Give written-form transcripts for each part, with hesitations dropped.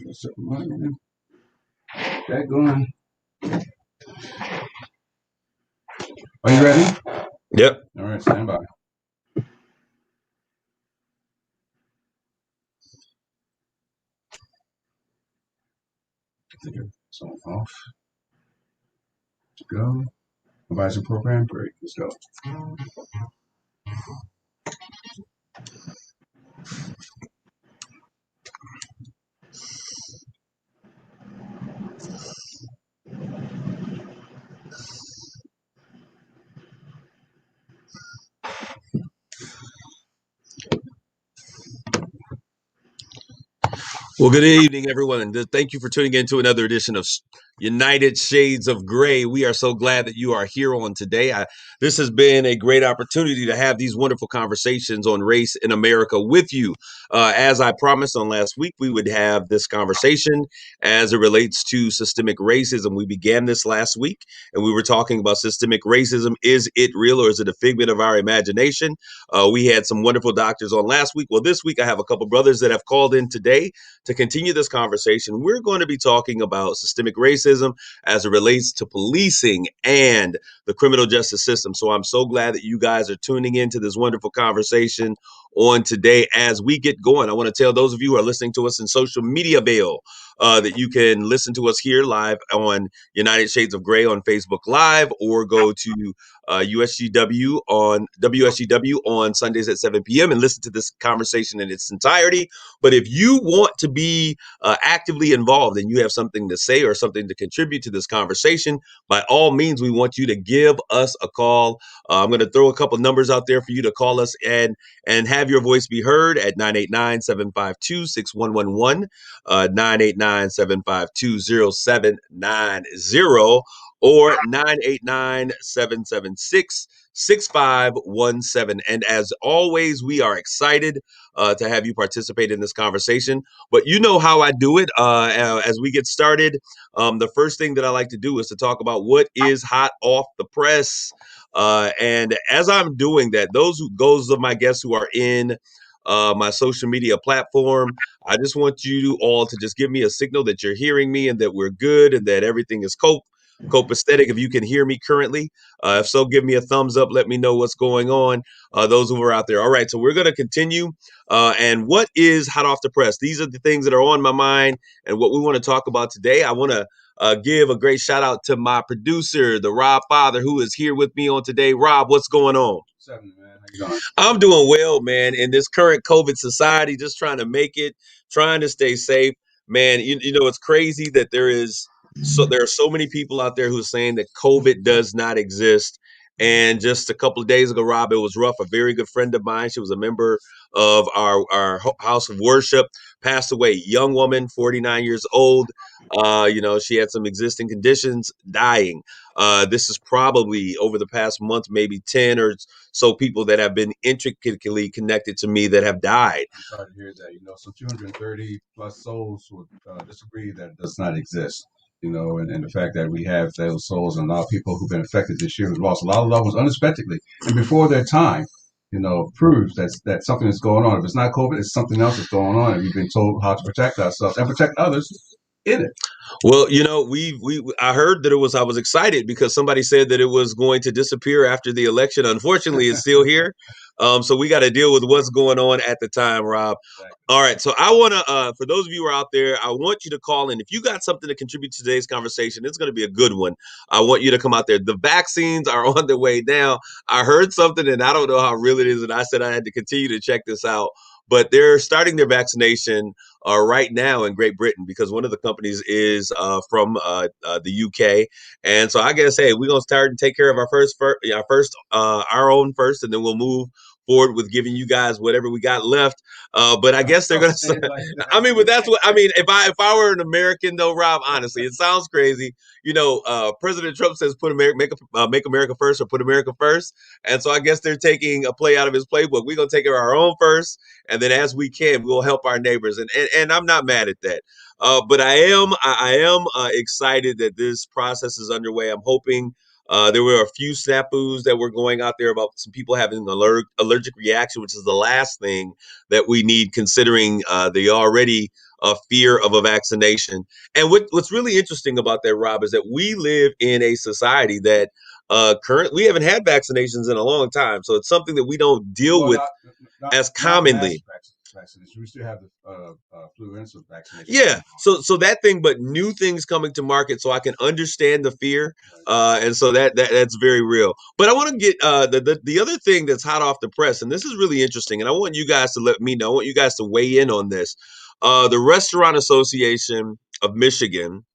What's up, man? That going. Are you ready? Yep. All right, stand by. So off. To go. Advisor program. Great. Let's go. Well, good evening, everyone, and thank you for tuning in to another edition of United Shades of Gray. We are so glad that you are here on today. This has been a great opportunity to have these wonderful conversations on race in America with you. As I promised on last week, we would have this conversation as it relates to systemic racism. We began this last week, and we were talking about systemic racism. Is it real, or is it a figment of our imagination? We had some wonderful doctors on last week. Well, this week I have a couple brothers that have called in today to continue this conversation. We're going to be talking about systemic racism as it relates to policing and the criminal justice system. So I'm so glad that you guys are tuning into this wonderful conversation on today as we get going. I want to tell those of you who are listening to us in social media veil that you can listen to us here live on United Shades of Gray on Facebook Live, or go to USGW on WSGW on Sundays at 7 p.m. and listen to this conversation in its entirety. But if you want to be actively involved and you have something to say or something to contribute to this conversation, by all means, we want you to give us a call. I'm going to throw a couple numbers out there for you to call us and have your voice be heard at 989-752-6111, 989-752-0790, or 989-776-6517. And as always, we are excited to have you participate in this conversation. But you know how I do it. As we get started, the first thing that I like to do is to talk about what is hot off the press. And as I'm doing that, those of my guests who are in my social media platform, I just want you all to just give me a signal that you're hearing me and that we're good and that everything is copacetic. If you can hear me currently, if so, give me a thumbs up. Let me know what's going on. Those who are out there. All right, so we're going to continue. And what is hot off the press? These are the things that are on my mind and what we want to talk about today. I want to give a great shout out to my producer, the Rob Father, who is here with me on today. Rob, what's going on? Seven, man. How you doing? I'm doing well, man. In this current COVID society, just trying to make it, trying to stay safe, man. You know, it's crazy that there are so many people out there who are saying that COVID does not exist. And just a couple of days ago, Rob, it was rough. A very good friend of mine, she was a member of our house of worship, passed away. Young woman, 49 years old. She had some existing conditions, dying. This is probably over the past month, maybe 10 or so people that have been intricately connected to me that have died. I'm sorry to hear that. Some 230 plus souls would disagree that it does not exist. And the fact that we have those souls and a lot of people who've been affected this year, who've lost a lot of loved ones unexpectedly and before their time, proves that something is going on. If it's not COVID, it's something else that's going on, and we've been told how to protect ourselves and protect others in it. Well, we I heard that I was excited because somebody said that it was going to disappear after the election. Unfortunately, it's still here. So we got to deal with what's going on at the time, Rob. Exactly. All right. So I want to, for those of you who are out there, I want you to call in. If you got something to contribute to today's conversation, it's going to be a good one. I want you to come out there. The vaccines are on their way now. I heard something and I don't know how real it is. And I said I had to continue to check this out. But they're starting their vaccination right now in Great Britain because one of the companies is from the UK, and so I guess hey, we're gonna start and take care of our own first, and then we'll move forward with giving you guys whatever we got left. But I guess they're gonna. I mean, but that's what I mean. If I were an American though, Rob, honestly, it sounds crazy. President Trump says make America first or put America first, and so I guess they're taking a play out of his playbook. We're gonna take care of our own first, and then as we can, we'll help our neighbors. And I'm not mad at that. But I am excited that this process is underway. I'm hoping there were a few snafus that were going out there about some people having an allergic reaction, which is the last thing that we need, considering the already fear of a vaccination. And what's really interesting about that, Rob, is that we live in a society that we haven't had vaccinations in a long time, so it's something that we don't deal with as not mass commonly. vaccination. We still have the influenza vaccination going Yeah, on. so that thing, but new things coming to market, so I can understand the fear, and so that's very real. But I want to get the other thing that's hot off the press, and this is really interesting, and I want you guys to let me know. I want you guys to weigh in on this. The Restaurant Association of Michigan,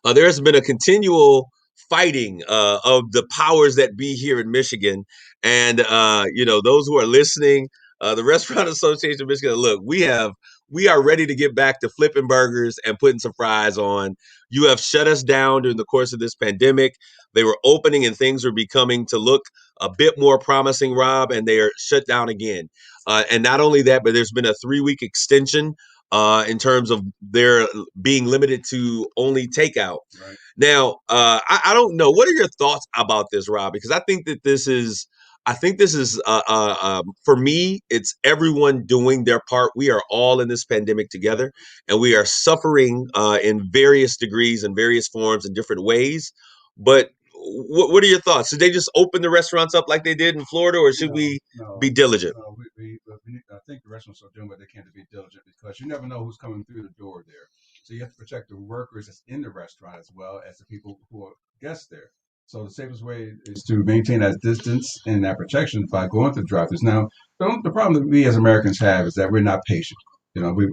there has been a continual fighting of the powers that be here in Michigan, and those who are listening, the Restaurant Association of Michigan. Look, we are ready to get back to flipping burgers and putting some fries on. You have shut us down during the course of this pandemic. They were opening and things were becoming to look a bit more promising, Rob, and they are shut down again. And not only that, but there's been a 3-week extension in terms of their being limited to only takeout. Right. Now, I don't know. What are your thoughts about this, Rob? Because I think this is for me, it's everyone doing their part. We are all in this pandemic together, and we are suffering in various degrees and various forms in different ways. But what are your thoughts? Should they just open the restaurants up like they did in Florida, or should we be diligent? I think the restaurants are doing what they can to be diligent because you never know who's coming through the door there. So you have to protect the workers that's in the restaurant as well as the people who are guests there. So the safest way is to maintain that distance and that protection by going through drive-thrus. Now, the problem that we as Americans have is that we're not patient. You know, we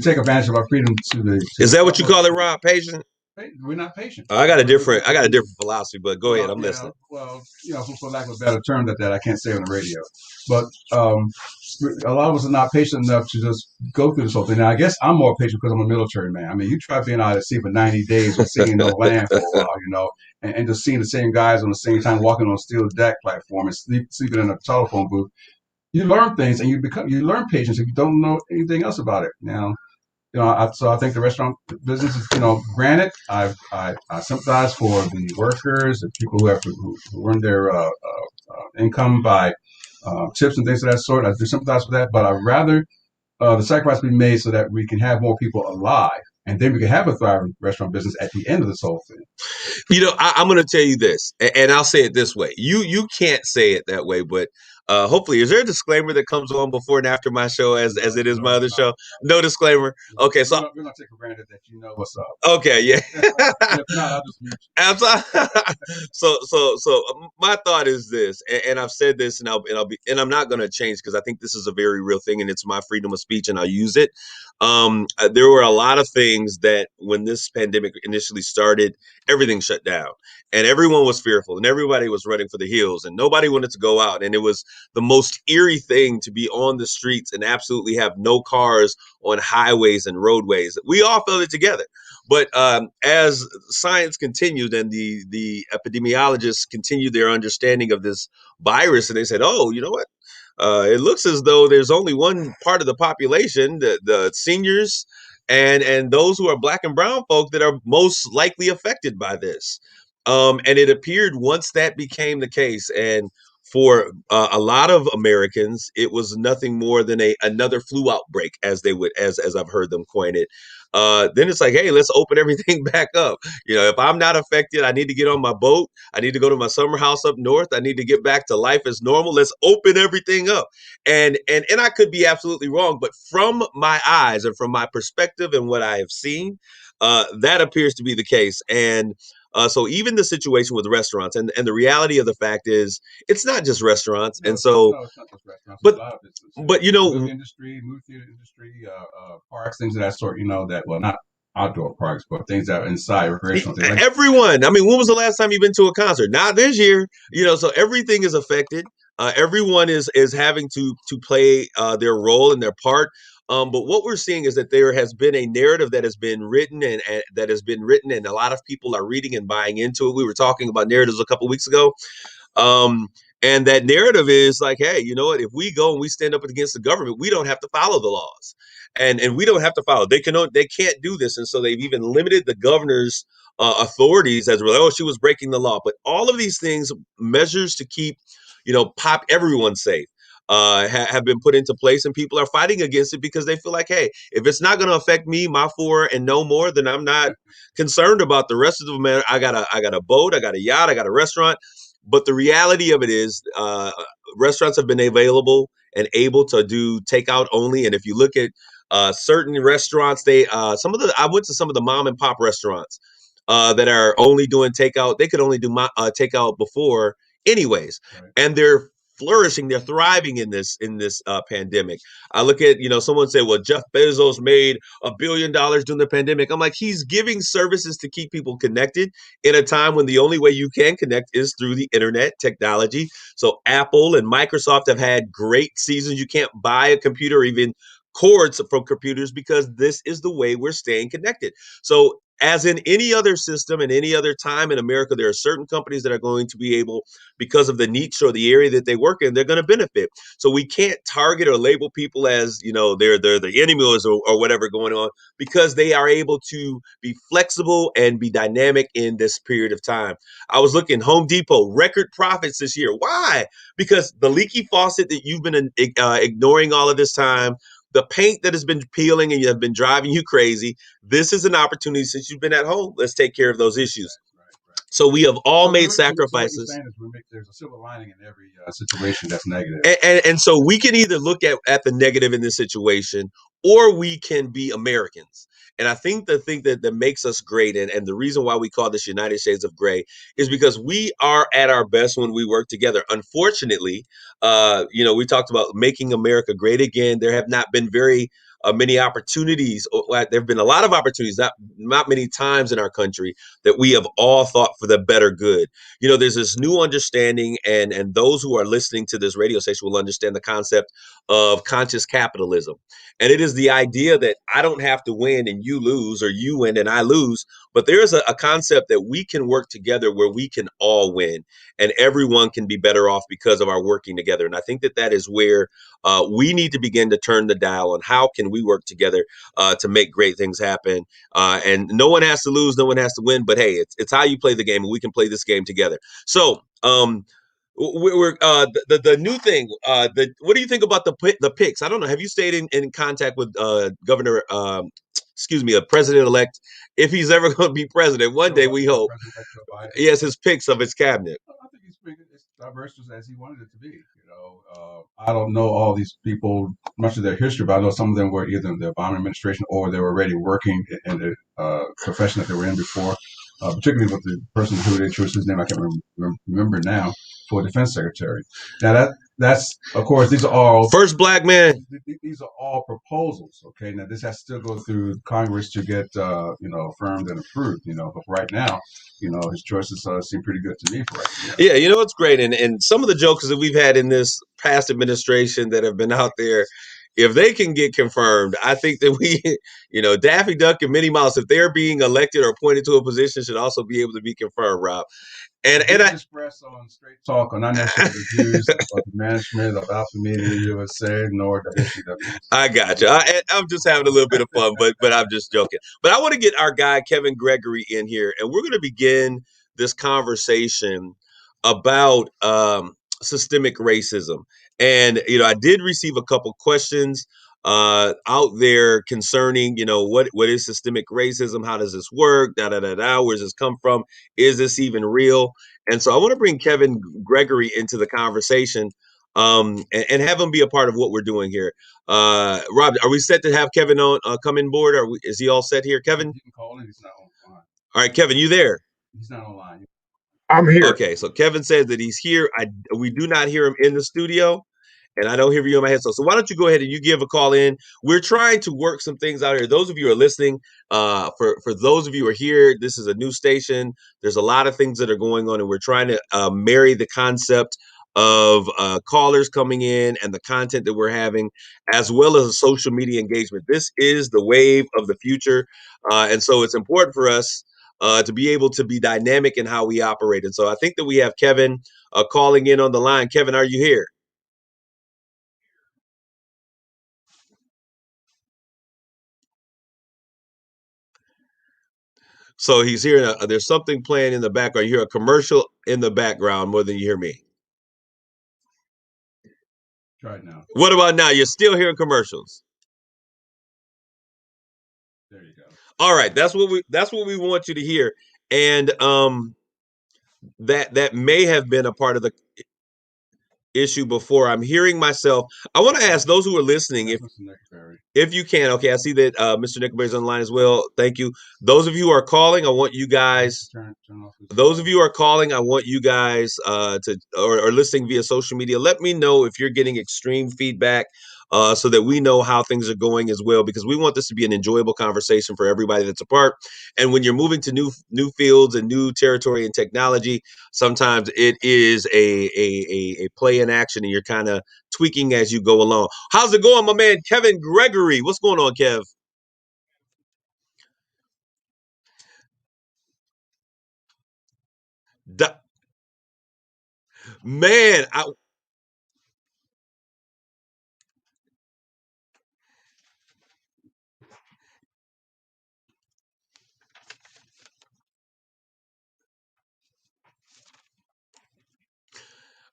take advantage of our freedom to the. Is that what you call it, Rob? Patient? We're not patient. I got a different philosophy, but go ahead. I'm listening. Well, for lack of a better term that I can't say on the radio, but a lot of us are not patient enough to just go through this whole thing. Now, I guess I'm more patient because I'm a military man. I mean, you try being out at sea for 90 days and seeing no land for a while, and just seeing the same guys on the same time walking on a steel deck platform and sleeping in a telephone booth. You learn things and you learn patience if you don't know anything else about it. Now, so I think the restaurant business is, granted, I sympathize for the workers, the people who earn their income by tips and things of that sort. I do sympathize with that, but I'd rather the sacrifice be made so that we can have more people alive, and then we can have a thriving restaurant business at the end of this whole thing. I'm going to tell you this, and I'll say it this way. You can't say it that way, but hopefully, is there a disclaimer that comes on before and after my show, as it is my other show? No disclaimer. Okay, so we're gonna take for granted that you know what's up. Okay, yeah. If not, I'll just mute you. So my thought is this, and I've said this, and I'm not going to change because I think this is a very real thing, and it's my freedom of speech, and I'll use it. There were a lot of things that when this pandemic initially started, everything shut down, and everyone was fearful, and everybody was running for the hills, and nobody wanted to go out, and it was the most eerie thing to be on the streets and absolutely have no cars on highways and roadways. We all felt it together. But as science continued and the epidemiologists continued their understanding of this virus, and they said, oh, you know what? It looks as though there's only one part of the population, the seniors and those who are Black and brown folk, that are most likely affected by this. And it appeared once that became the case, and for a lot of Americans, it was nothing more than another flu outbreak, as they would, as I've heard them coin it. Then it's like, hey, let's open everything back up. If I'm not affected, I need to get on my boat. I need to go to my summer house up north. I need to get back to life as normal. Let's open everything up. And I could be absolutely wrong, but from my eyes and from my perspective and what I have seen, that appears to be the case. And so even the situation with restaurants, and the reality of the fact is, it's not just restaurants. No, and so, no, it's not just restaurants. but It's a lot of businesses. but Movie theater industry, parks, things of that sort. Not outdoor parks, but things that are inside recreational things. Everyone. I mean, when was the last time you've been to a concert? Not this year. So everything is affected. Everyone is having to play their role and their part. But what we're seeing is that there has been a narrative that has been written and a lot of people are reading and buying into it. We were talking about narratives a couple weeks ago. And that narrative is like, hey, you know what? If we go and we stand up against the government, we don't have to follow the laws, and we don't have to follow. They can't do this, and so they've even limited the governor's authorities as well. Oh, she was breaking the law, but all of these things, measures to keep, everyone safe. have been put into place, and people are fighting against it because they feel like, hey, if it's not going to affect me, my four and no more, then I'm not concerned about the rest of the man. I got a boat, I got a yacht, I got a restaurant. But the reality of it is, restaurants have been available and able to do takeout only. And if you look at certain restaurants, they some of the I went to some of the mom and pop restaurants that are only doing takeout. They could only do takeout before, anyways, right. And they're flourishing, they're thriving in this pandemic. I look at, someone said, well, Jeff Bezos made $1 billion during the pandemic. I'm like, he's giving services to keep people connected in a time when the only way you can connect is through the internet technology. So Apple and Microsoft have had great seasons. You can't buy a computer or even cords from computers because this is the way we're staying connected. So as in any other system and any other time in America, there are certain companies that are going to be able, because of the niche or the area that they work in, they're going to benefit. So we can't target or label people as, they're the enemies or whatever going on, because they are able to be flexible and be dynamic in this period of time. I was looking, Home Depot, record profits this year. Why? Because the leaky faucet that you've been ignoring all of this time, the paint that has been peeling and have been driving you crazy, this is an opportunity since you've been at home. Let's take care of those issues. Right. So we have all made sacrifices. There's a silver lining in every situation that's negative. And so we can either look at the negative in this situation, or we can be Americans. And I think the thing that makes us great, and the reason why we call this United Shades of Gray, is because we are at our best when we work together. Unfortunately, we talked about making America great again. There have not been very many opportunities. There have been a lot of opportunities, not many times in our country that we have all thought for the better good. There's this new understanding, and those who are listening to this radio station will understand the concept of conscious capitalism. And it is the idea that I don't have to win and you lose, or you win and I lose, but there is a concept that we can work together where we can all win and everyone can be better off because of our working together. And I think that is where we need to begin to turn the dial on how can we work together to make great things happen. And no one has to lose, no one has to win, but hey, it's how you play the game, and we can play this game together. So we're the new thing. What do you think about the picks? I don't know. Have you stayed in contact with Governor? President-elect, if he's ever going to be president one day, we hope. Yes, his picks of his cabinet. I think he's pretty diverse as he wanted it to be. I don't know all these people, much of their history, but I know some of them were either in the Obama administration or they were already working in the profession that they were in before. Particularly with the person who they chose, his name I can't remember now, for defense secretary. Now that's of course these are all first black man. These are all proposals. Okay, now this has to still go through Congress to get affirmed and approved. But right now, his choices seem pretty good to me for right now. Yeah, it's great, and some of the jokes that we've had in this past administration that have been out there, if they can get confirmed, I think that we, Daffy Duck and Minnie Mouse, if they're being elected or appointed to a position, should also be able to be confirmed, Rob. And I express on Straight Talk on unnecessary reviews of the management of Alpha Media USA nor WCW. I got you. I'm just having a little bit of fun, but I'm just joking. But I want to get our guy Kevin Gregory in here, and we're going to begin this conversation about systemic racism. And I did receive a couple questions out there concerning, what is systemic racism? How does this work? Where's this come from? Is this even real? And so I want to bring Kevin Gregory into the conversation and have him be a part of what we're doing here. Rob, are we set to have Kevin on come in board? Is he all set here, Kevin? You can call him. He's not online. All right, Kevin, you there? He's not online. I'm here. Okay, so Kevin says that he's here. We do not hear him in the studio, and I don't hear you on my headset. So why don't you go ahead and you give a call in? We're trying to work some things out here. Those of you who are listening, for those of you who are here, this is a new station. There's a lot of things that are going on, and we're trying to marry the concept of callers coming in and the content that we're having, as well as a social media engagement. This is the wave of the future, and so it's important for us to be able to be dynamic in how we operate. And so I think that we have Kevin calling in on the line. Kevin, are you here? So he's here. There's something playing in the background. You hear a commercial in the background more than you hear me. Try it now. What about now? You're still hearing commercials. There you go. All right, that's what we want you to hear, and that may have been a part of the issue before. I'm hearing myself. I want to ask those who are listening if you can. Okay, I see that Mr. Nickelberry's on the line as well. Thank you. Those of you who are calling, I want you guys. Those of you who are calling, I want you guys to or listening via social media. Let me know if you're getting extreme feedback. So that we know how things are going as well, because we want this to be an enjoyable conversation for everybody that's a part. And when you're moving to new fields and new territory and technology, sometimes it is a play in action, and you're kind of tweaking as you go along. How's it going, my man, Kevin Gregory? What's going on, Kev? Man,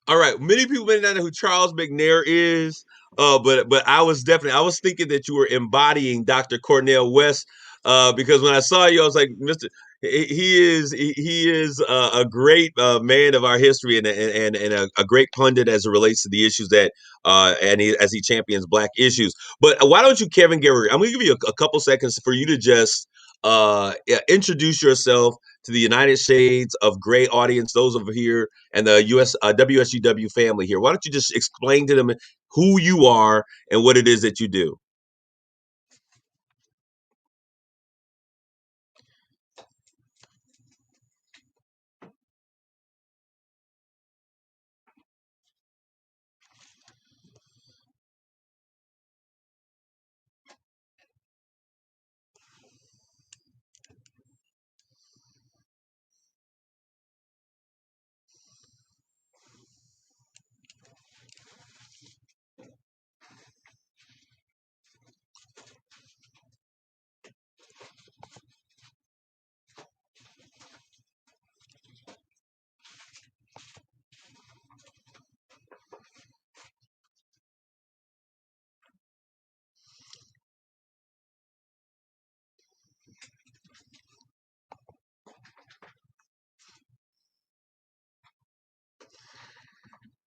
all right. Many people may not know who Charles McNair is, but I was thinking that you were embodying Dr. Cornel West, because when I saw you, I was like, Mister, he is a great man of our history, and a great pundit as it relates to the issues that as he champions Black issues. But why don't you, Kevin Guerrero? I'm going to give you a couple seconds for you to just introduce yourself to the United Shades of Gray audience, those over here, and the WSUW family here. Why don't you just explain to them who you are and what it is that you do?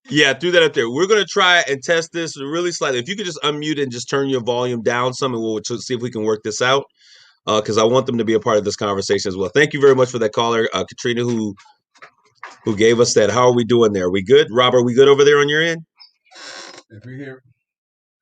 Yeah, threw that up there. We're going to try and test this really slightly. If you could just unmute and just turn your volume down some, and we'll see if we can work this out, because I want them to be a part of this conversation as well. Thank you very much for that caller, Katrina, who gave us that. How are we doing there? We good? Rob, are we good over there on your end? If we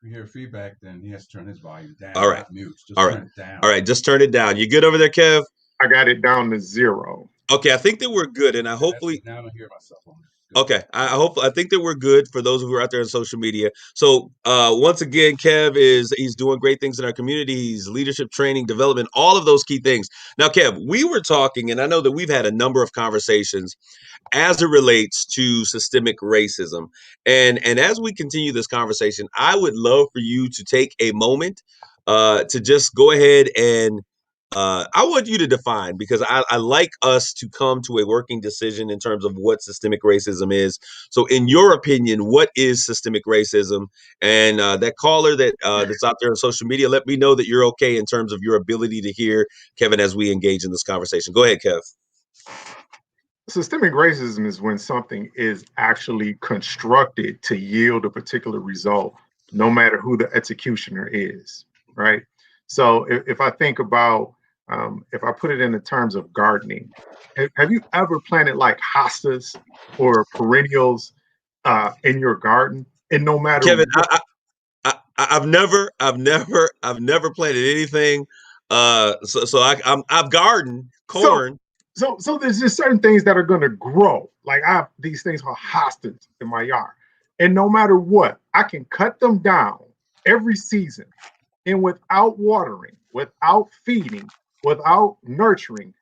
hear feedback, then he has to turn his volume down. All right. Mute. Just all turn right. it down. All right. Just turn it down. You good over there, Kev? I got it down to 0. Okay. I think that we're good. And hopefully. Now I don't hear myself on it. Okay, I think that we're good for those who are out there on social media. So once again, Kev he's doing great things in our community. He's leadership training, development, all of those key things. Now, Kev, we were talking, and I know that we've had a number of conversations as it relates to systemic racism. And as we continue this conversation, I would love for you to take a moment to just go ahead and I want you to define, because I like us to come to a working decision in terms of what systemic racism is. So, in your opinion, what is systemic racism? And that caller that's out there on social media, let me know that you're okay in terms of your ability to hear Kevin as we engage in this conversation. Go ahead, Kev. Systemic racism is when something is actually constructed to yield a particular result, no matter who the executioner is, right? So if I think about, if I put it in the terms of gardening, have you ever planted like hostas or perennials in your garden? And no matter Kevin, what, I've never planted anything. So I've gardened corn. So there's just certain things that are going to grow. Like I have these things called hostas in my yard. And no matter what, I can cut them down every season. And without watering, without feeding, without nurturing,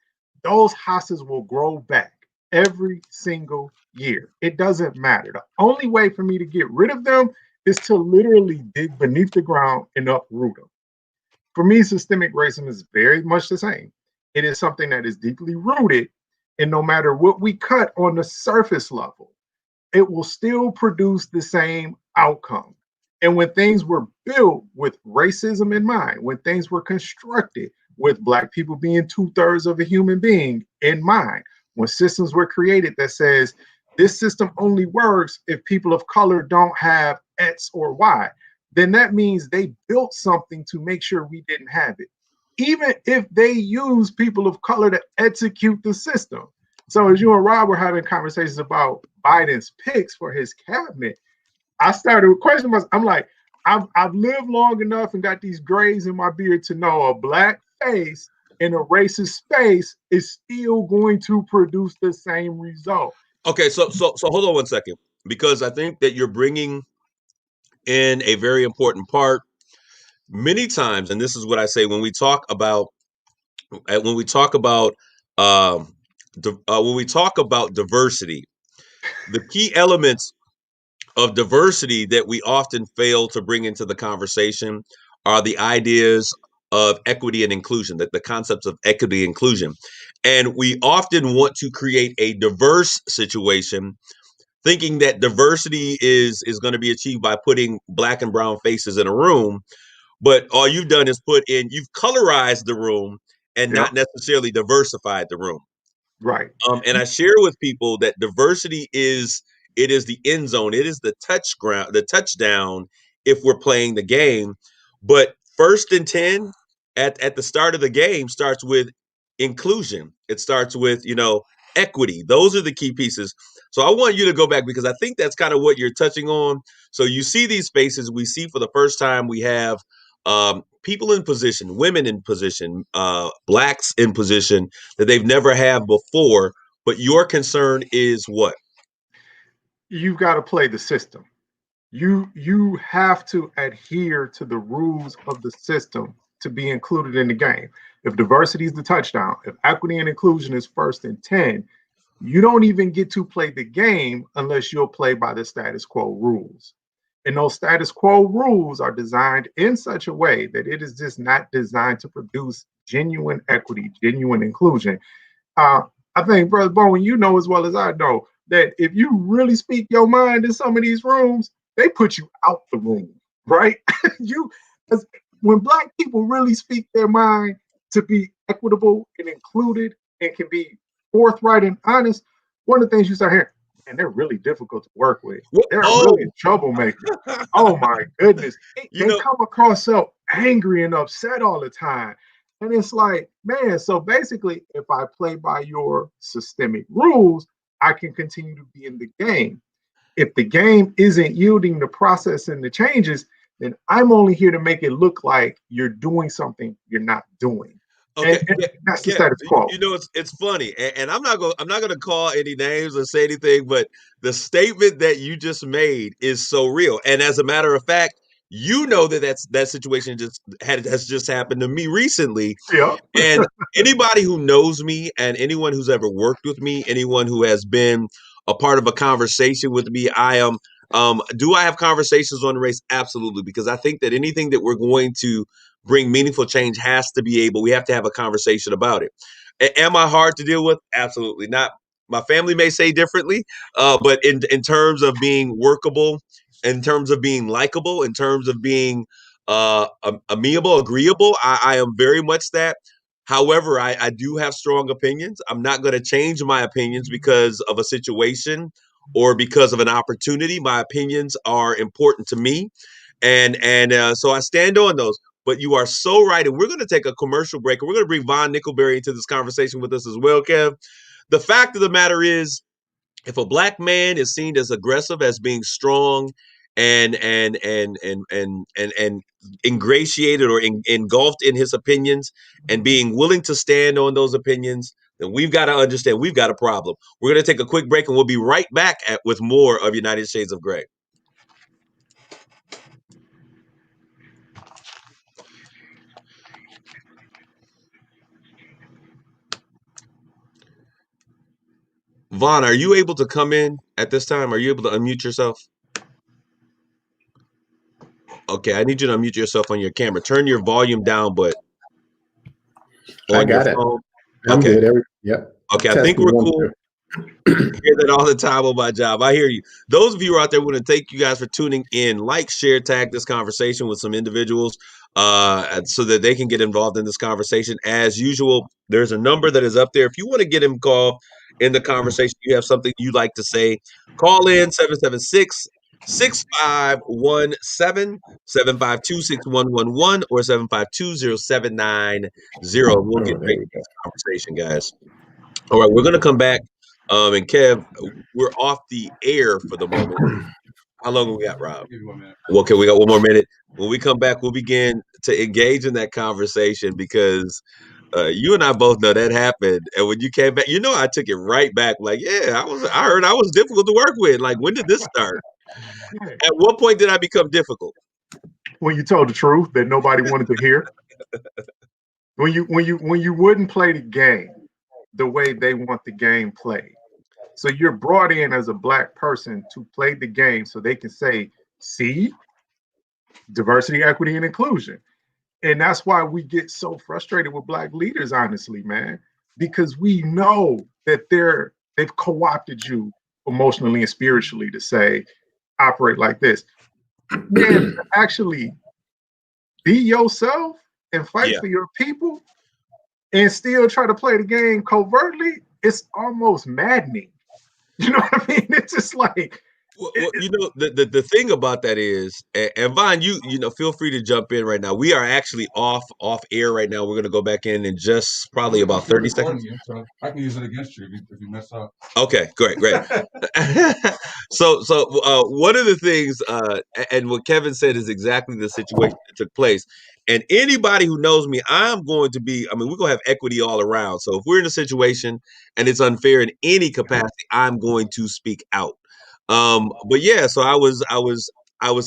those hostas will grow back every single year. It doesn't matter. The only way for me to get rid of them is to literally dig beneath the ground and uproot them. For me, systemic racism is very much the same. It is something that is deeply rooted, and no matter what we cut on the surface level, it will still produce the same outcome. And when things were built with racism in mind, when things were constructed with Black people being 2/3 of a human being in mind, when systems were created that says this system only works if people of color don't have X or Y, then that means they built something to make sure we didn't have it, even if they use people of color to execute the system. So as you and Rob were having conversations about Biden's picks for his cabinet, I started with question marks. I'm like, I've lived long enough and got these grays in my beard to know a Black face in a racist space is still going to produce the same result. Okay, so hold on one second, because I think that you're bringing in a very important part. Many times, and this is what I say when we talk about when we talk about diversity, the key elements of diversity that we often fail to bring into the conversation are the ideas of equity and inclusion, that the concepts of equity and inclusion. And we often want to create a diverse situation, thinking that diversity is going to be achieved by putting Black and brown faces in a room. But all you've done is you've colorized the room and not necessarily diversified the room. Right. And I share with people that diversity is the end zone. It is the touchdown if we're playing the game. But 1st and 10 at the start of the game starts with inclusion. It starts with, equity. Those are the key pieces. So I want you to go back, because I think that's kind of what you're touching on. So you see these spaces. We see for the first time we have people in position, women in position, Blacks in position that they've never had before. But your concern is what? You've got to play the system. You have to adhere to the rules of the system to be included in the game. If diversity is the touchdown, if equity and inclusion is 1st and 10, you don't even get to play the game unless you'll play by the status quo rules. And those status quo rules are designed in such a way that it is just not designed to produce genuine equity, genuine inclusion. I think, Brother Bowen, you know as well as I know that if you really speak your mind in some of these rooms, they put you out the room, right? When Black people really speak their mind to be equitable and included and can be forthright and honest, one of the things you start hearing, and they're really difficult to work with. They're really troublemakers. Oh my goodness. They come across so angry and upset all the time. And it's like, man, so basically, if I play by your systemic rules, I can continue to be in the game. If the game isn't yielding the process and the changes, then I'm only here to make it look like you're doing something you're not doing. Okay, and that's the status quo. It's funny, and I'm not gonna call any names or say anything, but the statement that you just made is so real. And as a matter of fact, that situation has just happened to me recently. Yeah. And anybody who knows me, and anyone who's ever worked with me, anyone who has been a part of a conversation with me, I am. Do I have conversations on race? Absolutely, because I think that anything that we're going to bring meaningful change we have to have a conversation about it. Am I hard to deal with? Absolutely not. My family may say differently, but in terms of being workable, in terms of being likable, in terms of being amiable, agreeable, I am very much that. However, I do have strong opinions. I'm not going to change my opinions because of a situation or because of an opportunity. My opinions are important to me. And so I stand on those. But you are so right. And we're going to take a commercial break. And we're going to bring Von Nickelberry into this conversation with us as well, Kev. The fact of the matter is, if a Black man is seen as aggressive, as being strong and ingratiated or engulfed in his opinions and being willing to stand on those opinions, then we've got to understand we've got a problem. We're going to take a quick break and we'll be right back with more of United Shades of Gray. Vaughn, are you able to come in at this time? Are you able to unmute yourself? Okay, I need you to unmute yourself on your camera. Turn your volume down, but I got it. phone. I'm good. Yep. Okay, I think we're cool. hear that all the time on my job. I hear you. Those of you out there, want to thank you guys for tuning in. Like, share, tag this conversation with some individuals so that they can get involved in this conversation. As usual, there's a number that is up there. If you want to get involved in the conversation, you have something you'd like to say, call in 776-6517, 752-6111, or 752-0790. We'll get right into this conversation, guys. All right, we're going to come back. And Kev, we're off the air for the moment. How long have we got, Rob? I'll give you 1 minute. Okay, we got 1 more minute. When we come back, we'll begin to engage in that conversation because you and I both know that happened. And when you came back, I took it right back. Like, yeah, I heard I was difficult to work with. Like, when did this start? At what point did I become difficult? When you told the truth that nobody wanted to hear. When you wouldn't play the game the way they want the game played. So you're brought in as a Black person to play the game so they can say, see, diversity, equity, and inclusion. And that's why we get so frustrated with Black leaders, honestly, man, because we know that they've co-opted you emotionally and spiritually to say, operate like this. Man, actually be yourself and fight for your people and still try to play the game covertly, it's almost maddening. You know what I mean? It's just like, well, the thing about that is, and Vaughn, you feel free to jump in right now. We are actually off air right now. We're going to go back in just probably about 30 seconds. So I can use it against you if you mess up. Okay, great. So one of the things, and what Kevin said is exactly the situation that took place. And anybody who knows me, we're going to have equity all around. So if we're in a situation and it's unfair in any capacity, I'm going to speak out. But yeah, so I was I don't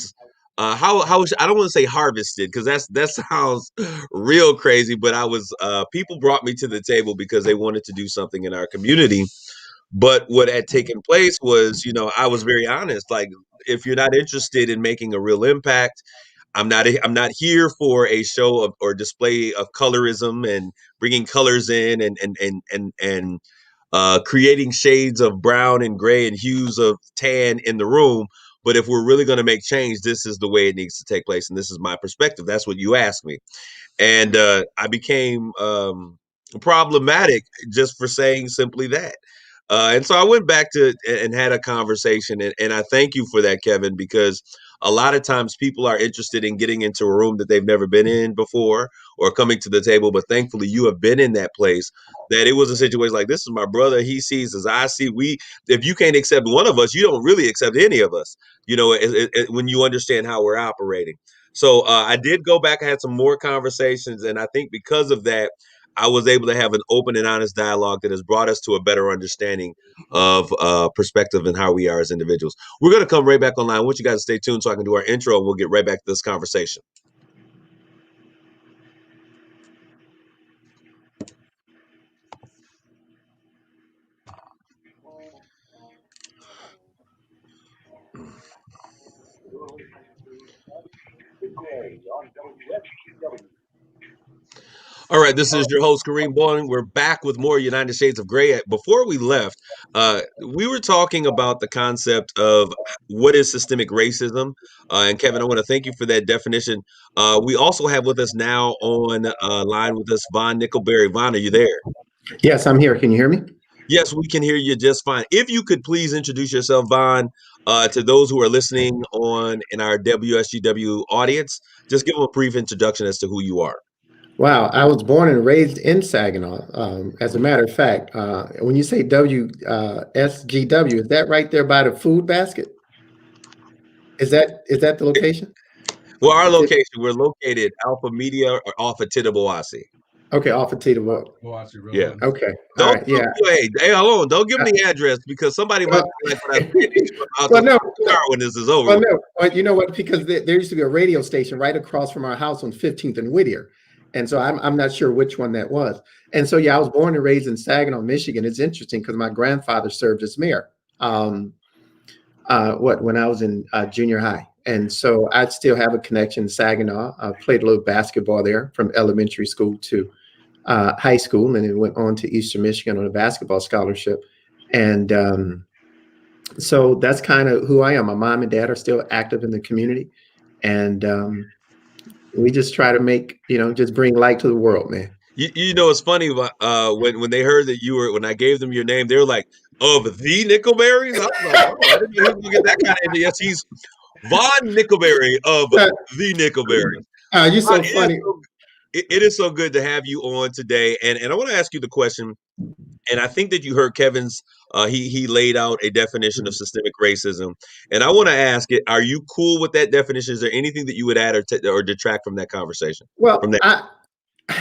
want to say harvested because that sounds real crazy, but I was people brought me to the table because they wanted to do something in our community. But what had taken place was, I was very honest. Like, if you're not interested in making a real impact, I'm not here for a show of or display of colorism and bringing colors in and creating shades of brown and gray and hues of tan in the room. But if we're really going to make change, this is the way it needs to take place. And this is my perspective. That's what you asked me. And I became problematic just for saying simply that. And so I went back to and had a conversation. And I thank you for that, Kevin, because a lot of times people are interested in getting into a room that they've never been in before or coming to the table. But thankfully, you have been in that place that it was a situation like, this is my brother. He sees as I see. If you can't accept one of us, you don't really accept any of us, when you understand how we're operating. So I did go back. I had some more conversations. And I think because of that, I was able to have an open and honest dialogue that has brought us to a better understanding of perspective and how we are as individuals. We're going to come right back online. I want you guys to stay tuned so I can do our intro and we'll get right back to this conversation. All right, this is your host, Kareem Bowen. We're back with more United Shades of Gray. Before we left, we were talking about the concept of what is systemic racism. And Kevin, I want to thank you for that definition. We also have with us now on line with us, Vaughn Nickelberry. Vaughn, are you there? Yes, I'm here. Can you hear me? Yes, we can hear you just fine. If you could please introduce yourself, Vaughn, to those who are listening on in our WSGW audience, just give them a brief introduction as to who you are. Wow, I was born and raised in Saginaw. As a matter of fact, when you say WSGW, is that right there by the food basket? Is that the location? Well, our location, we're located Alpha Media or off of Tittabawassee. Okay, off of Tita. Yeah. Okay. Don't, all right. Yeah. Hey, hold on. Don't give me the address because somebody might be like, when this is over. Well, no, but you know what? Because there used to be a radio station right across from our house on 15th and Whittier. And so I'm not sure which one that was. And so, yeah, I was born and raised in Saginaw, Michigan. It's interesting because my grandfather served as mayor when I was in junior high. And so I still have a connection to Saginaw. I played a little basketball there from elementary school to high school, and then went on to Eastern Michigan on a basketball scholarship. And so that's kind of who I am. My mom and dad are still active in the community, and we just try to make, just bring light to the world, man. You know, it's funny when they heard that when I gave them your name, they were like, "Of the Nickelberries." I was like, "Oh, I didn't know he was gonna get that kind of." Yes, he's Von Nickelberry of the Nickelberries. You're so funny. It is so good to have you on today, and I want to ask you the question. And I think that you heard Kevin's. He laid out a definition of systemic racism, and I want to ask it: are you cool with that definition? Is there anything that you would add or detract from that conversation? Well, from that?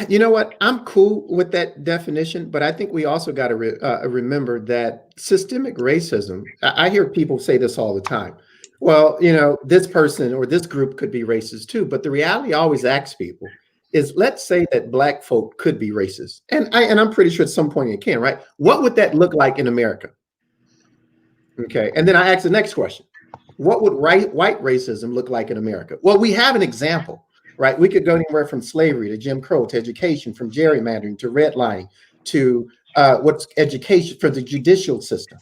You know what? I'm cool with that definition, but I think we also got to remember that systemic racism. I hear people say this all the time. Well, this person or this group could be racist too, but the reality I always ask people is, let's say that Black folk could be racist, and I'm pretty sure at some point it can, right? What would that look like in America? Okay, and then I ask the next question: what would white racism look like in America? Well, we have an example. Right, we could go anywhere from slavery to Jim Crow to education, from gerrymandering to redlining to what's education for the judicial system.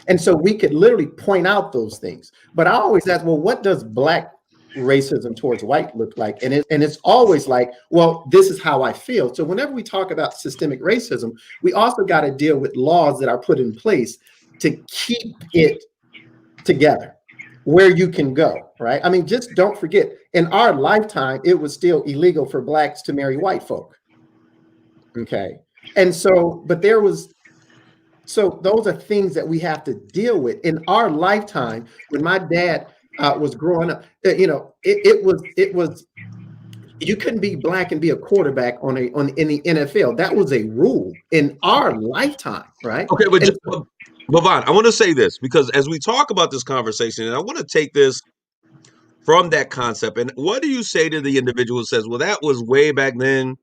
And so we could literally point out those things. But I always ask, well, what does Black racism towards white look like? And it's always like, well, this is how I feel. So whenever we talk about systemic racism, we also got to deal with laws that are put in place to keep it together, where you can go, right? I mean, just don't forget, in our lifetime, it was still illegal for Blacks to marry white folk. Okay. And so, but so those are things that we have to deal with in our lifetime. When my dad was growing up, it was, you couldn't be Black and be a quarterback in the NFL. That was a rule in our lifetime, right? Okay, but Von, I want to say this, because as we talk about this conversation, and I want to take this from that concept, and what do you say to the individual who says, well, that was way back then,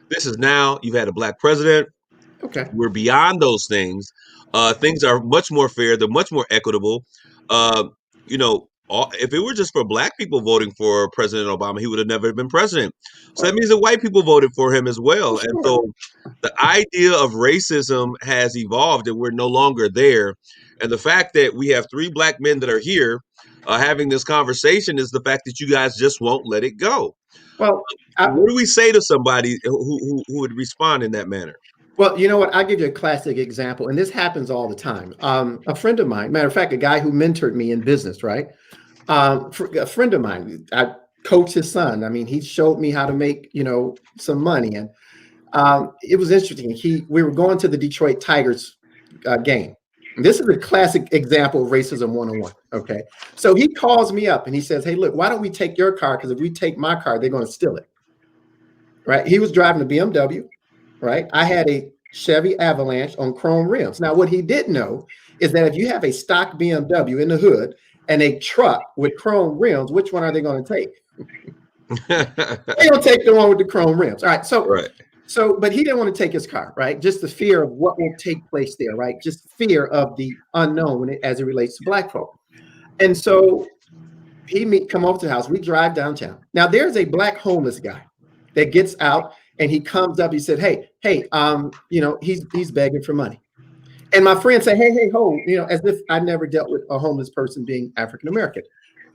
this is now, you've had a Black president, okay, we're beyond those things, things are much more fair, they're much more equitable. If it were just for Black people voting for President Obama, he would have never been president. So that means that white people voted for him as well. And so the idea of racism has evolved, and we're no longer there. And the fact that we have 3 Black men that are here having this conversation is the fact that you guys just won't let it go. Well, what do we say to somebody who would respond in that manner? Well, you know what? I'll give you a classic example, and this happens all the time. A friend of mine, matter of fact, a guy who mentored me in business, right? A friend of mine, I coached his son. I mean, he showed me how to make, some money. And it was interesting. We were going to the Detroit Tigers game. And this is a classic example of racism 101. Okay. So he calls me up and he says, hey, look, why don't we take your car? Because if we take my car, they're going to steal it. Right. He was driving a BMW. Right. I had a Chevy Avalanche on chrome rims. Now, what he didn't know is that if you have a stock BMW in the hood and a truck with chrome rims, which one are they going to take? They're going to take the one with the chrome rims. All right. So, but he didn't want to take his car, right? Just the fear of what will take place there, right? Just fear of the unknown as it relates to Black folk. And so he come over to the house. We drive downtown. Now there's a Black homeless guy that gets out and he comes up. He said, hey, he's begging for money. And my friend said, hey, ho, as if I never dealt with a homeless person being African-American.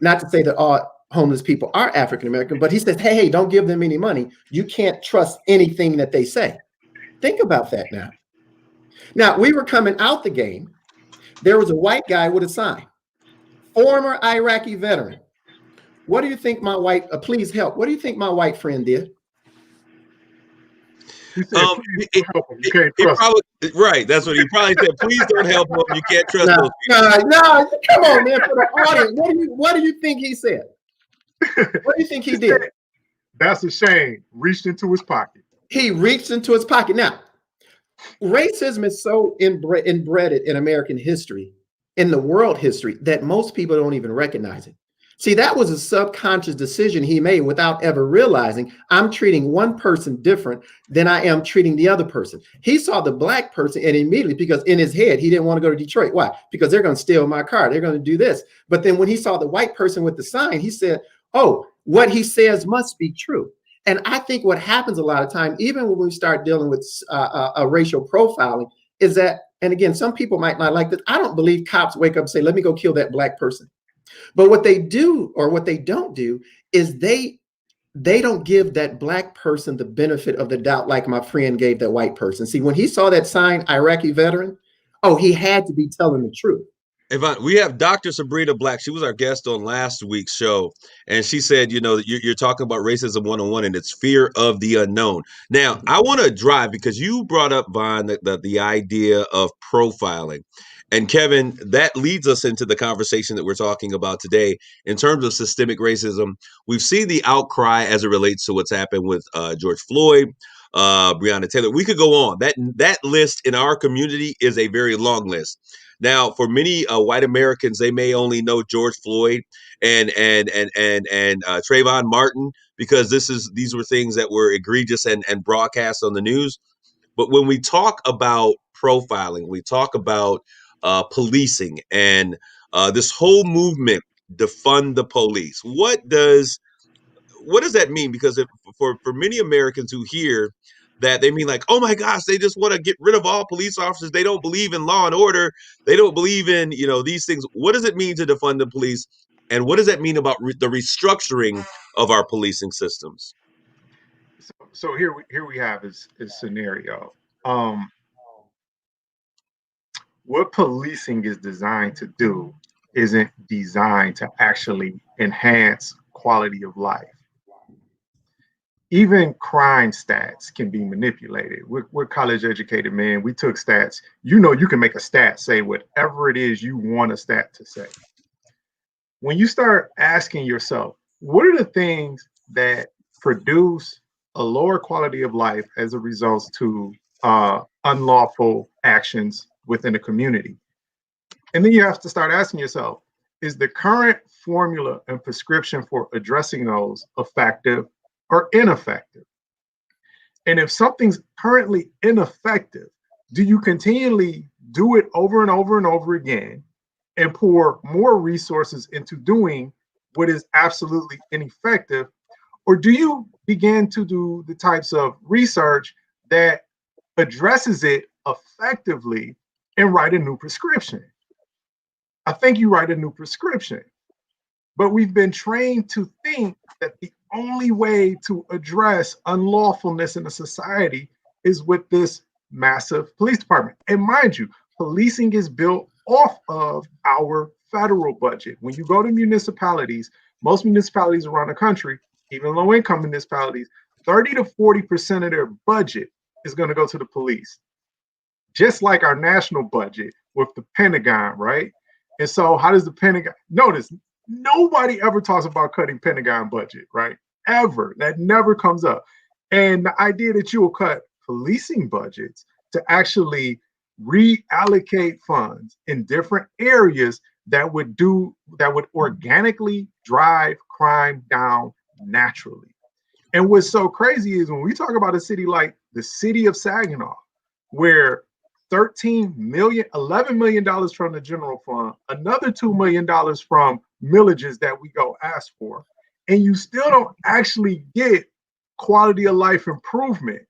Not to say that all homeless people are African-American, but he says, hey, don't give them any money. You can't trust anything that they say. Think about that now. Now, we were coming out the game. There was a white guy with a sign, former Iraqi veteran. What do you think please help. What do you think my white friend did? He said, please help him. You can't trust him. Right. That's what he probably said. Please don't help him. You can't trust those people. No, come on, man. For the audience, what do you think he said? What do you think he did? That's a shame. Reached into his pocket. He reached into his pocket. Now, racism is so inbred in American history, in the world history, that most people don't even recognize it. See, that was a subconscious decision he made without ever realizing I'm treating one person different than I am treating the other person. He saw the Black person and immediately, because in his head, he didn't want to go to Detroit. Why? Because they're going to steal my car. They're going to do this. But then when he saw the white person with the sign, he said, oh, what he says must be true. And I think what happens a lot of time, even when we start dealing with a racial profiling, is that And again, some people might not like this. I don't believe cops wake up and say, let me go kill that black person. But what they do, or what they don't do, is they don't give that black person the benefit of the doubt like my friend gave that white person. See, when he saw that sign, Iraqi veteran, oh, he had to be telling the truth. Yvonne, we have Dr. Sabrina Black. She was our guest on last week's show, and she said, you know, you're talking about racism 101, and it's fear of the unknown. Now, I want to drive, because you brought up, Vaughn, the idea of profiling. And Kevin, that leads us into the conversation that we're talking about today in terms of systemic racism. We've seen the outcry as it relates to what's happened with George Floyd, Breonna Taylor. We could go on. That list in our community is a very long list. Now, for many white Americans, they may only know George Floyd and Trayvon Martin, because these were things that were egregious and broadcast on the news. But when we talk about profiling, we talk about policing and this whole movement, defund the police. What does that mean? Because for many Americans who hear that, they mean like, oh my gosh, they just want to get rid of all police officers. They don't believe in law and order. They don't believe in, these things. What does it mean to defund the police? And what does that mean about the restructuring of our policing systems? So here we have is scenario. What policing is designed to do isn't designed to actually enhance quality of life. Even crime stats can be manipulated. We're college educated, man. We took stats. You can make a stat say whatever it is you want a stat to say. When you start asking yourself, what are the things that produce a lower quality of life as a result to unlawful actions within a community? And then you have to start asking yourself, is the current formula and prescription for addressing those effective or ineffective? And if something's currently ineffective, do you continually do it over and over and over again and pour more resources into doing what is absolutely ineffective? Or do you begin to do the types of research that addresses it effectively and write a new prescription? I think you write a new prescription. But we've been trained to think that the only way to address unlawfulness in a society is with this massive police department. And mind you, policing is built off of our federal budget. When you go to municipalities, most municipalities around the country, even low-income municipalities, 30 to 40% of their budget is going to go to the police. Just like our national budget with the Pentagon, right? And so how does the Pentagon, notice, nobody ever talks about cutting Pentagon budget, right? Ever. That never comes up. And the idea that you will cut policing budgets to actually reallocate funds in different areas that would organically drive crime down naturally. And what's so crazy is when we talk about a city like the city of Saginaw, where $11 million from the general fund, another $2 million from millages that we go ask for, and you still don't actually get quality of life improvement.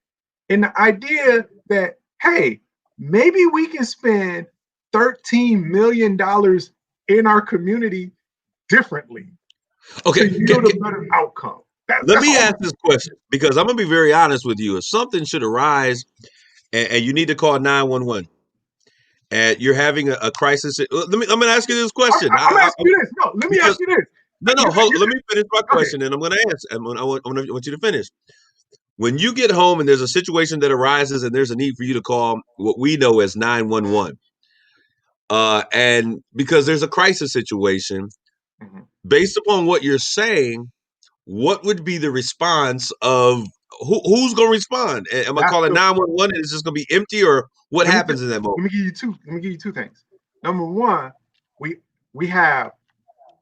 And the idea that, hey, maybe we can spend $13 million in our community differently. Okay, to yield a better outcome. Let me ask this question, because I'm going to be very honest with you. If something should arise and you need to call 911 and you're having a crisis, I'm going to ask you this question. I'm asking you this. No, let me ask you this. Let me finish my question, and I'm going to answer. I want you to finish. When you get home and there's a situation that arises and there's a need for you to call what we know as 911, and because there's a crisis situation, based upon what you're saying, what would be the response of who's going to respond? Am I calling 911 and it's just going to be empty, or what happens in that moment? Let me give you two things. Number one, we have,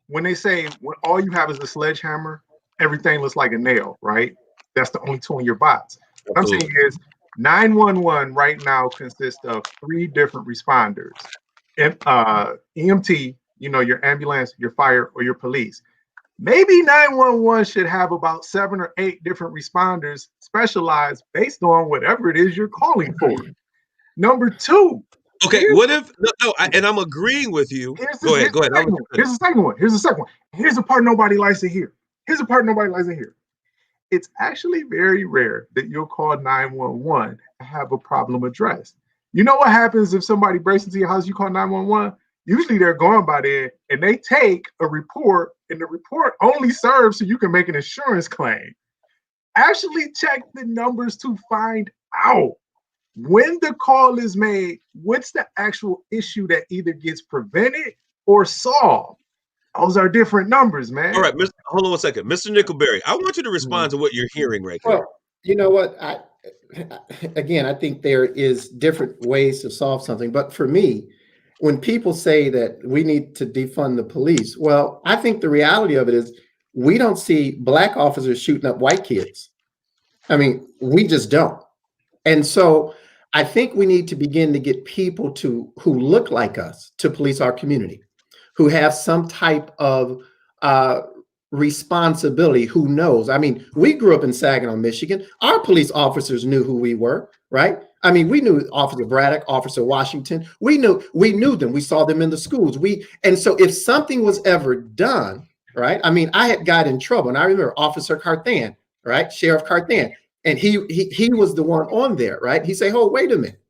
when they say when all you have is a sledgehammer, everything looks like a nail, right? That's the only tool in your box. What I'm saying is 911 right now consists of 3 different responders. EMT, your ambulance, your fire, or your police. Maybe 911 should have about 7 or 8 different responders specialized based on whatever it is you're calling for. Number 2, Okay, Here's, what if and I'm agreeing with you. Go ahead. here's the second one. Here's the second one. Here's the second one. Here's the part nobody likes to hear. Here's the part nobody likes to hear. It's actually very rare that you'll call 911 and have a problem addressed. You know what happens if somebody breaks into your house, you call 911? Usually they're going by there and they take a report, and the report only serves so you can make an insurance claim. Actually check the numbers to find out when the call is made, what's the actual issue that either gets prevented or solved. Those are different numbers, man. All right, hold on one second. Mr. Nickelberry, I want you to respond to what you're hearing right here. Well, you know what? I think there is different ways to solve something. But for me, when people say that we need to defund the police, well, I think the reality of it is we don't see black officers shooting up white kids. I mean, we just don't. And so I think we need to begin to get people who look like us to police our community, who have some type of responsibility, who knows. I mean, we grew up in Saginaw, Michigan. Our police officers knew who we were, right? I mean, we knew Officer Braddock, Officer Washington. We knew them. We saw them in the schools. And so if something was ever done, right? I mean, I had got in trouble, and I remember Officer Carthan, right? Sheriff Carthan, and he was the one on there, right? He said, "Oh, wait a minute."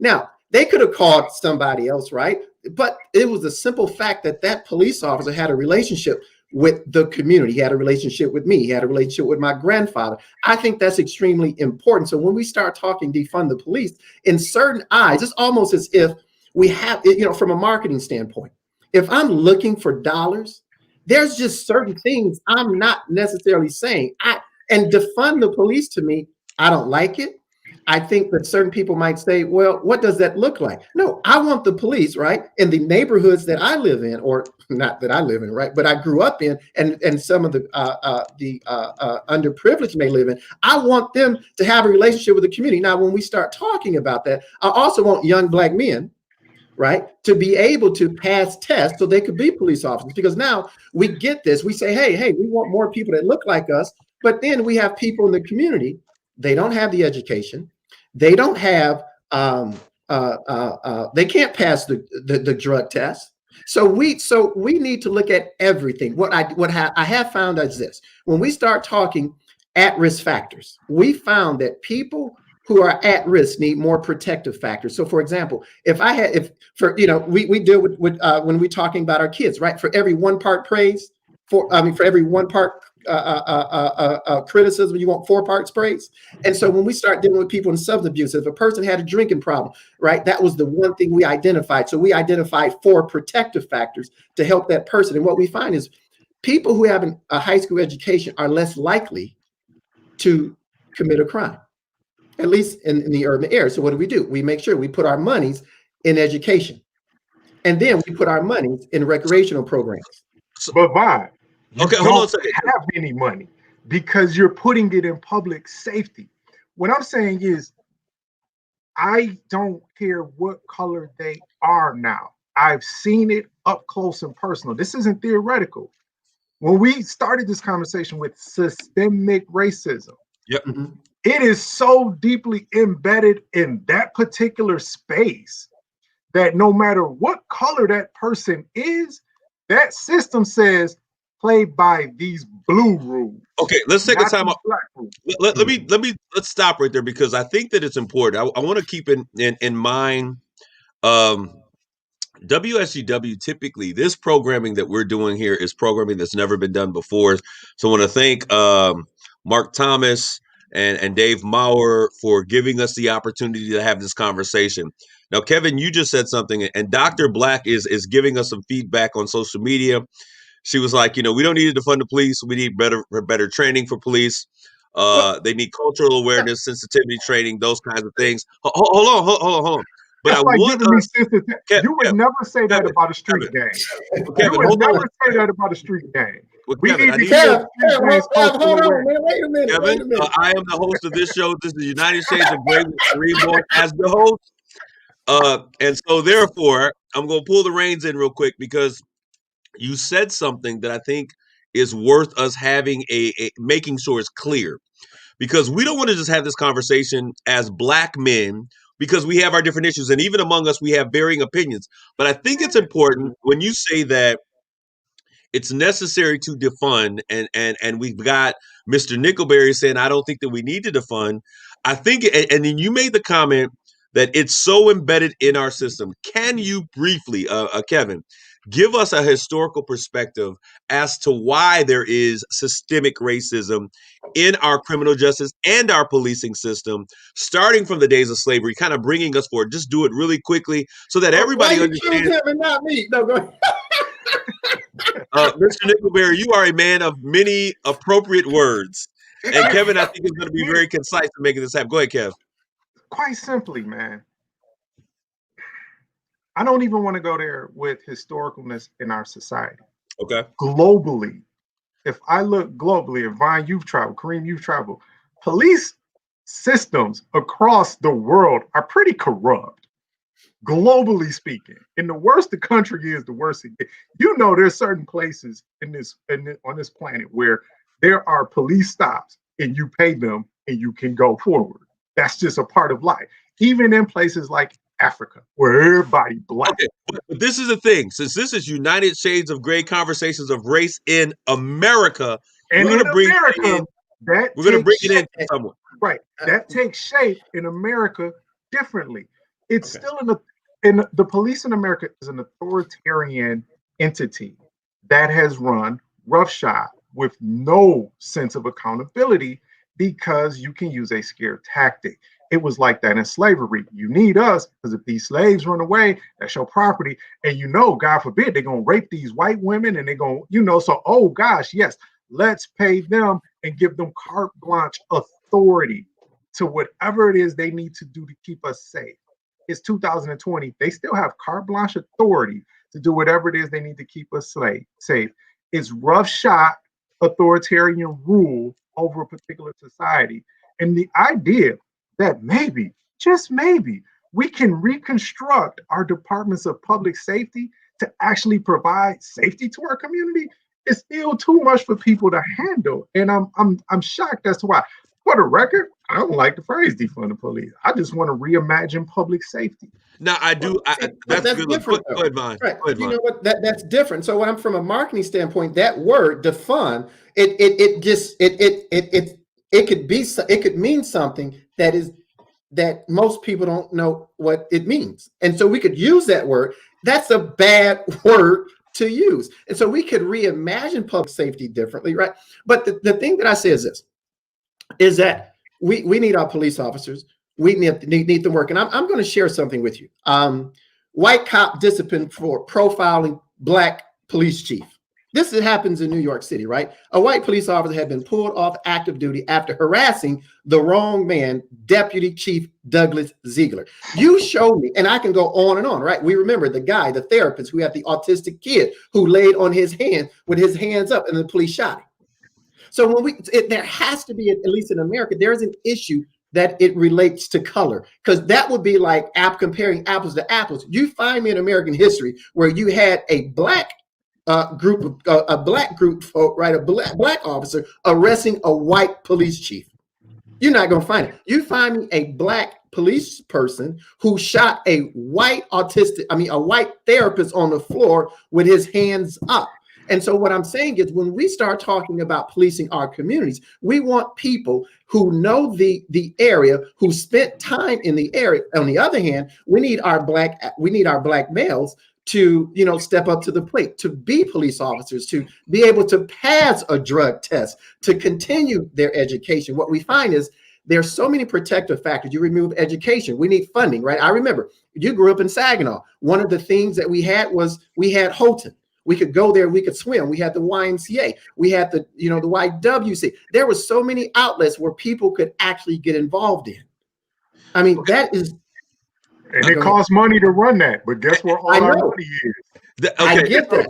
Now, they could have called somebody else, right? But it was the simple fact that that police officer had a relationship with the community. He had a relationship with me. He had a relationship with my grandfather. I think that's extremely important. So when we start talking defund the police, in certain eyes, it's almost as if we have, from a marketing standpoint, if I'm looking for dollars, there's just certain things I'm not necessarily saying. And defund the police, to me, I don't like it. I think that certain people might say, well, what does that look like? No, I want the police, right? In the neighborhoods that I live in, or not that I live in, right? But I grew up in, and some of the underprivileged may live in. I want them to have a relationship with the community. Now, when we start talking about that, I also want young black men, right, to be able to pass tests so they could be police officers. Because now we get this, we say, hey, we want more people that look like us. But then we have people in the community, they don't have the education. They don't have, they can't pass the drug test. So we need to look at everything. What I have found is this: when we start talking at-risk factors, we found that people who are at risk need more protective factors. So, for example, we deal with when we're talking about our kids, right? For every one part praise, for every one part criticism, you want 4 parts praise. And so when we start dealing with people in substance abuse, if a person had a drinking problem, right, that was the one thing we identified. So we identified 4 protective factors to help that person. And what we find is people who have a high school education are less likely to commit a crime, at least in the urban area. So what do? We make sure we put our monies in education, and then we put our monies in recreational programs. But Bob, okay, hold on a second. Have any money because you're putting it in public safety. What I'm saying is, I don't care what color they are now. I've seen it up close and personal. This isn't theoretical. When we started this conversation with systemic racism, yep. It is so deeply embedded in that particular space that no matter what color that person is, that system says play by these blue rules. Okay, let's take a time out. Let's stop right there, because I think that it's important. I want to keep in mind WSGW. Typically, this programming that we're doing here is programming that's never been done before. So I want to thank Mark Thomas and Dave Maurer for giving us the opportunity to have this conversation. Now, Kevin, you just said something, and Dr. Black is giving us some feedback on social media. She was like, we don't need to defund the police. We need better training for police. They need cultural awareness, sensitivity training, those kinds of things. Hold on. But that's you would never say that about a street gang. You would never say that about a street gang. We need to hear hold on, man. Wait a minute. Kevin, I am the host of this show. This is United Shades of Gray with Kareem Moore as the host. And so therefore, I'm going to pull the reins in real quick, because you said something that I think is worth us having making sure it's clear, because we don't want to just have this conversation as Black men because we have our different issues, and even among us, we have varying opinions. But I think it's important when you say that it's necessary to defund, and we've got Mr. Nickelberry saying, I don't think that we need to defund. I think, and then you made the comment that it's so embedded in our system. Can you briefly, Kevin, give us a historical perspective as to why there is systemic racism in our criminal justice and our policing system, starting from the days of slavery, kind of bringing us forward? Just do it really quickly so that everybody Why you understands. choose him and not me? No, go ahead. Mr. Nickelberry, you are a man of many appropriate words. And Kevin, I think, is going to be very concise in making this happen. Go ahead, Kev. Quite simply, man, I don't even want to go there with historicalness in our society. Okay. Globally, if I look globally, and Vine, you've traveled, Kareem, you've traveled, police systems across the world are pretty corrupt, globally speaking. And the worse the country is, the worse it gets. You know, there's certain places on this planet where there are police stops and you pay them and you can go forward. That's just a part of life. Even in places like Africa, where everybody black. Okay, but this is the thing. Since this is United Shades of Gray Conversations of Race in America, and we're going to bring America, it in somewhere. Right. That takes shape in America differently. It's still in the police in America is an authoritarian entity that has run roughshod with no sense of accountability, because you can use a scare tactic. It was like that in slavery. You need us, because if these slaves run away, that's your property. And God forbid, they're going to rape these white women, and they're going to, so, oh gosh, yes, let's pay them and give them carte blanche authority to whatever it is they need to do to keep us safe. It's 2020. They still have carte blanche authority to do whatever it is they need to keep us safe. It's roughshod authoritarian rule over a particular society. And the idea that maybe, just maybe, we can reconstruct our departments of public safety to actually provide safety to our community is still too much for people to handle. And I'm shocked as to why. For the record, I don't like the phrase defund the police. I just want to reimagine public safety. Now I do. That's different. Go ahead, Vine. Right. Go ahead, you know what? That's different. So when I'm from a marketing standpoint, that word defund, it could mean something that most people don't know what it means, and so we could use that word. That's a bad word to use, and so we could reimagine public safety differently, right? But the thing that I say is this: is that we need our police officers. We need them work. And I'm going to share something with you. White cop disciplined for profiling black police chief. This happens in New York City, right? A white police officer had been pulled off active duty after harassing the wrong man, Deputy Chief Douglas Ziegler. You showed me, and I can go on and on, right? We remember the guy, the therapist who had the autistic kid who laid on his hand with his hands up and the police shot him. So there has to be, at least in America, there's an issue that it relates to color, because that would be like comparing apples to apples. You find me in American history where you had a black group, right, a black officer arresting a white police chief. You're not going to find it. You find me a black police person who shot a white therapist on the floor with his hands up. And so what I'm saying is, when we start talking about policing our communities, we want people who know the area, who spent time in the area. On the other hand, we need our black males to, step up to the plate, to be police officers, to be able to pass a drug test, to continue their education. What we find is there's so many protective factors. You remove education. We need funding, right? I remember you grew up in Saginaw. One of the things that we had Houghton. We could go there, we could swim. We had the YMCA, we had the YWC. There were so many outlets where people could actually get involved in. I mean, that is. And it costs money to run that, but guess where all our money is? I get that.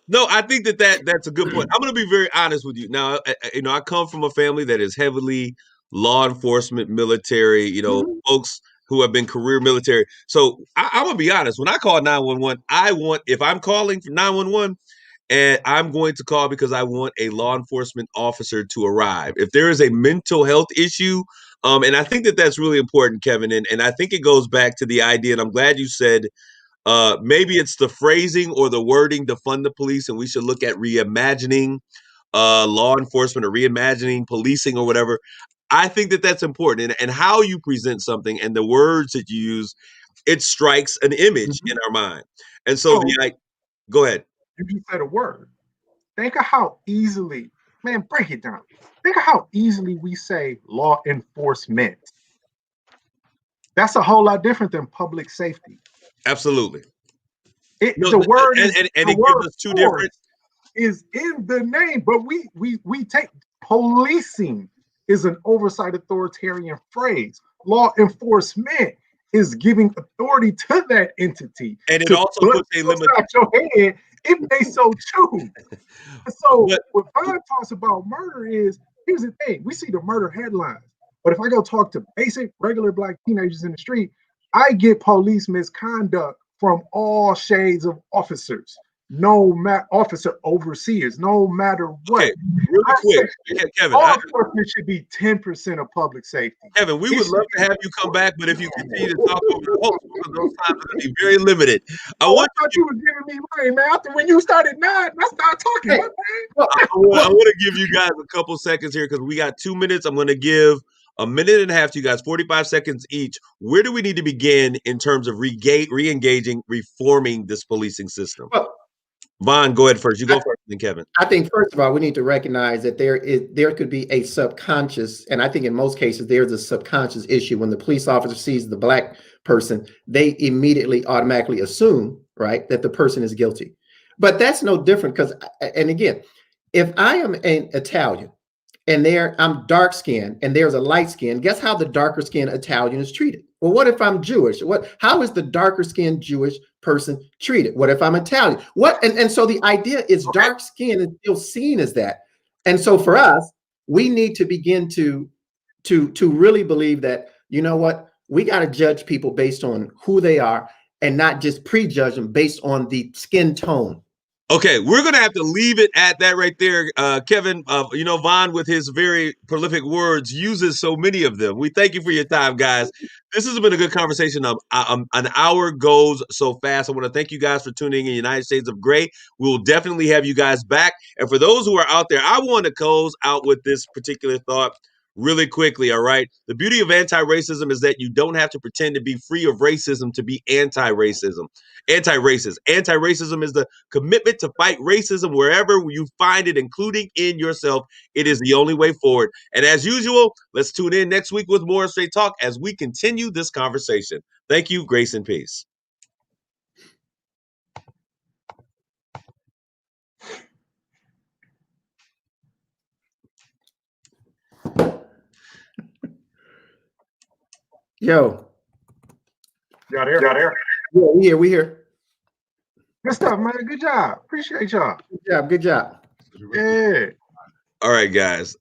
No, I think that's a good point. I'm going to be very honest with you. Now, I come from a family that is heavily law enforcement, military, folks who have been career military. So I'm going to be honest. When I call 911, if I'm calling for 911, and I'm going to call because I want a law enforcement officer to arrive. If there is a mental health issue And I think that that's really important, Kevin. And I think it goes back to the idea, and I'm glad you said maybe it's the phrasing or the wording to fund the police, and we should look at reimagining law enforcement or reimagining policing or whatever. I think that that's important. And how you present something and the words that you use, it strikes an image in our mind. And so, go ahead. You just said a word. Think of how easily, man, break it down. Think of how easily we say law enforcement. That's a whole lot different than public safety. Absolutely. The word and it gives us two different is in the name, but we take policing is an oversight authoritarian phrase. Law enforcement is giving authority to that entity. And it also puts a limit on your head if they so choose. So what Vaughn talks about murder is, here's the thing, we see the murder headlines, but if I go talk to basic regular Black teenagers in the street, I get police misconduct from all shades of officers. No matter officer overseers, no matter what. Okay, really quick, Kevin. Law enforcement should be 10% of public safety. Kevin, we would love to have you come back, but if you continue to talk over the host, those times are going to be very limited. I thought you was giving me money, man. After when you started nodding, I started talking. Hey, I want to give you guys a couple seconds here because we got 2 minutes. I'm going to give a minute and a half to you guys, 45 seconds each. Where do we need to begin in terms of re-engaging, reforming this policing system? Well, Vaughn, go ahead first. You go first, then Kevin. I think first of all, we need to recognize that there could be a subconscious, and I think in most cases there's a subconscious issue. When the police officer sees the Black person, they immediately automatically assume, right, that the person is guilty. But that's no different because, and again, if I am an Italian and I'm dark skinned and there's a light skin, guess how the darker skinned Italian is treated? Well, what if I'm Jewish? How is the darker skinned Jewish person treated? What if I'm Italian? And so the idea is dark skin is still seen as that. And so for us, we need to begin to really believe that, you know what, we got to judge people based on who they are and not just prejudge them based on the skin tone. Okay, we're going to have to leave it at that right there. Kevin, Vaughn, with his very prolific words, uses so many of them. We thank you for your time, guys. This has been a good conversation. An hour goes so fast. I want to thank you guys for tuning in United Shades of Gray. We will definitely have you guys back. And for those who are out there, I want to close out with this particular thought really quickly, all right? The beauty of anti-racism is that you don't have to pretend to be free of racism to be anti-racism. Anti-racist. Anti-racism is the commitment to fight racism wherever you find it, including in yourself. It is the only way forward. And as usual, let's tune in next week with more Straight Talk as we continue this conversation. Thank you. Grace and peace. Yo. Y'all there? Yeah, we here. Good stuff, man. Good job. Appreciate y'all. Good job. Yeah. All right, guys.